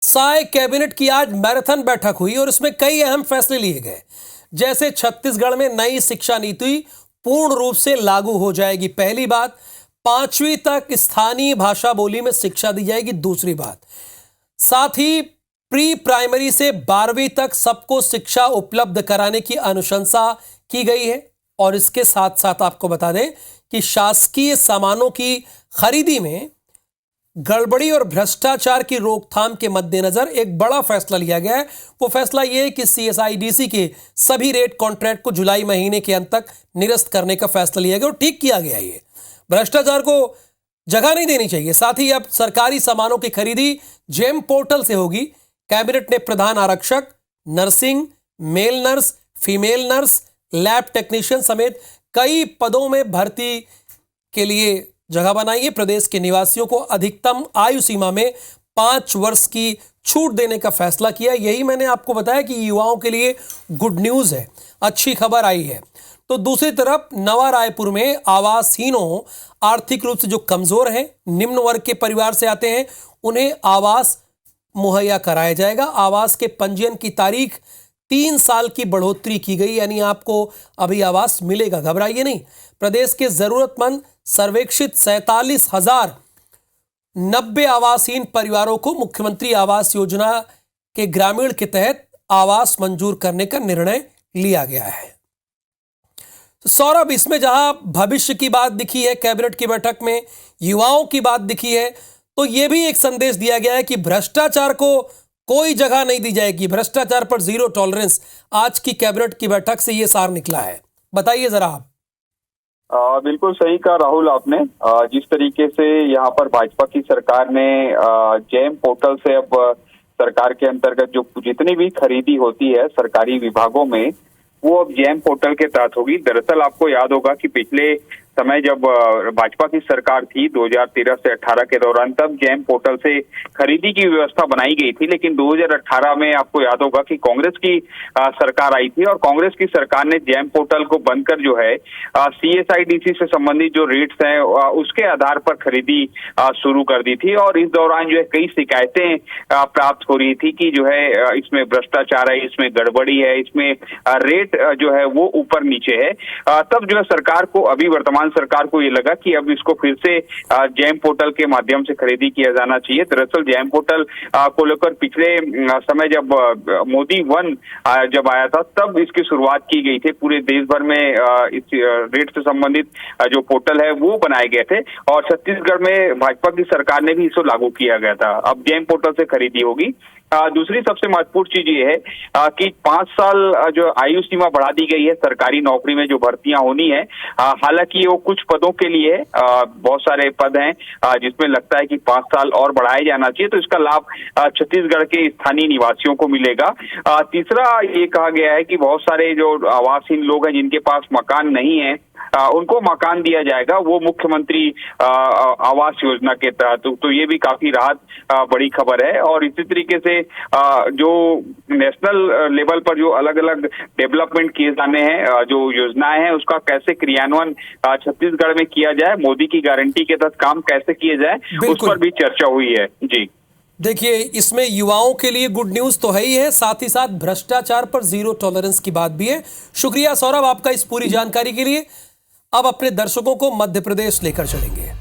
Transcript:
Sai cabinet की आज marathon बैठक हुई और इसमें कई अहम फैसले लिए गए। जैसे छत्तीसगढ़ में नई शिक्षा नीति पूर्ण रूप से लागू हो जाएगी, पहली बात। 5वीं तक स्थानीय भाषा बोली में शिक्षा दी जाएगी, दूसरी बात। साथ ही प्री प्राइमरी से 12वीं तक सबको शिक्षा उपलब्ध कराने की अनुशंसा की गई है। और इसके साथ साथ आपको बता दें कि शासकीय सामानों की खरीदी में गड़बड़ी और भ्रष्टाचार की रोकथाम के मद्देनजर एक बड़ा फैसला लिया गया है। वो फैसला यह है कि CSIDC के सभी रेट कॉन्ट्रैक्ट को जुलाई महीने के अंत तक निरस्त करने का फैसला लिया गया और ठीक किया गया। ये भ्रष्टाचार को जगह नहीं देनी चाहिए। साथ ही अब सरकारी सामानों की खरीदी जेम पोर्टल से होगी। कैबिनेट ने प्रधान आरक्षक, nursing, male nurse, female nurse, lab technician समेत कई पदों में भर्ती के लिए जगह बनाई है। प्रदेश के निवासियों को अधिकतम आयु सीमा में 5 वर्ष की छूट देने का फैसला किया। यही मैंने आपको बताया कि युवाओं के लिए गुड न्यूज है, अच्छी खबर आई है। तो दूसरी तरफ नवा रायपुर में आवासहीनों, आर्थिक रूप से जो कमजोर हैं, निम्न वर्ग के परिवार से आते हैं, उन्हें आवास मुहैया कराया जाएगा। आवास के पंजीयन की तारीख 3 साल की बढ़ोतरी की गई, यानी आपको अभी आवास मिलेगा, घबराइए नहीं। प्रदेश के जरूरतमंद सर्वेक्षित 47,090 आवासहीन परिवारों को मुख्यमंत्री आवास योजना के ग्रामीण के तहत आवास मंजूर करने का निर्णय लिया गया है। सौरभ, इसमें जहां भविष्य की बात दिखी है कैबिनेट की बैठक में, युवाओं की बात दिखी है, तो यह भी एक संदेश दिया गया है कि भ्रष्टाचार को कोई जगह नहीं दी जाएगी, भ्रष्टाचार पर जीरो टॉलरेंस। आज की कैबिनेट की बैठक से यह सार निकला है, बताइए जरा आप। बिल्कुल सही कहा राहुल आपने। जिस तरीके से यहाँ पर भाजपा की सरकार ने जेम पोर्टल से अब सरकार के अंतर्गत जो जितनी भी खरीदी होती है सरकारी विभागों में, वो अब जेम पोर्टल के तहत होगी। दरअसल आपको याद होगा कि पिछले समय जब भाजपा की सरकार थी 2013 से 18 के दौरान, तब जेम पोर्टल से खरीदी की व्यवस्था बनाई गई थी। लेकिन 2018 में आपको याद होगा कि कांग्रेस की सरकार आई थी और कांग्रेस की सरकार ने जेम पोर्टल को बंद कर जो है CSIDC से संबंधित जो रेट्स हैं उसके आधार पर खरीदी शुरू कर दी थी। और इस दौरान जो है कई शिकायतें प्राप्त हो रही थी कि जो है इसमें भ्रष्टाचार है, इसमें गड़बड़ी है, इसमें रेट जो है वो ऊपर नीचे है। तब जो है सरकार को, अभी वर्तमान सरकार को ये लगा कि अब इसको फिर से जेम पोर्टल के माध्यम से खरीदी किया जाना चाहिए। दरअसल जेम पोर्टल को लेकर पिछले समय जब मोदी 1 जब आया था, तब इसकी शुरुआत की गई थी। पूरे देश भर में इस रेट से संबंधित जो पोर्टल है वो बनाए गए थे और छत्तीसगढ़ में भाजपा की सरकार ने भी इसको लागू किया गया था। अब जेम पोर्टल से खरीदी होगी। दूसरी सबसे महत्वपूर्ण चीज ये है कि 5 साल जो आयु सीमा बढ़ा दी गई है सरकारी नौकरी में जो भर्तियां होनी है। हालांकि वो कुछ पदों के लिए बहुत सारे पद हैं जिसमें लगता है कि 5 साल और बढ़ाया जाना चाहिए, तो इसका लाभ छत्तीसगढ़ के स्थानीय निवासियों को मिलेगा। तीसरा ये कहा गया है कि बहुत सारे जो आवासहीन लोग हैं जिनके पास मकान नहीं है, उनको मकान दिया जाएगा, वो मुख्यमंत्री आवास योजना के तहत। तो ये भी काफी राहत बड़ी खबर है। और इसी तरीके से जो नेशनल लेवल पर जो अलग अलग डेवलपमेंट किए जाने हैं, जो योजनाएं हैं, उसका कैसे क्रियान्वयन छत्तीसगढ़ में किया जाए, मोदी की गारंटी के तहत काम कैसे किए जाए, उस पर भी चर्चा हुई है। जी देखिए, इसमें युवाओं के लिए गुड न्यूज तो है ही है, साथ ही साथ भ्रष्टाचार पर जीरो टॉलरेंस की बात भी है। शुक्रिया सौरभ आपका इस पूरी जानकारी के लिए। अब अपने दर्शकों को मध्य प्रदेश लेकर चलेंगे।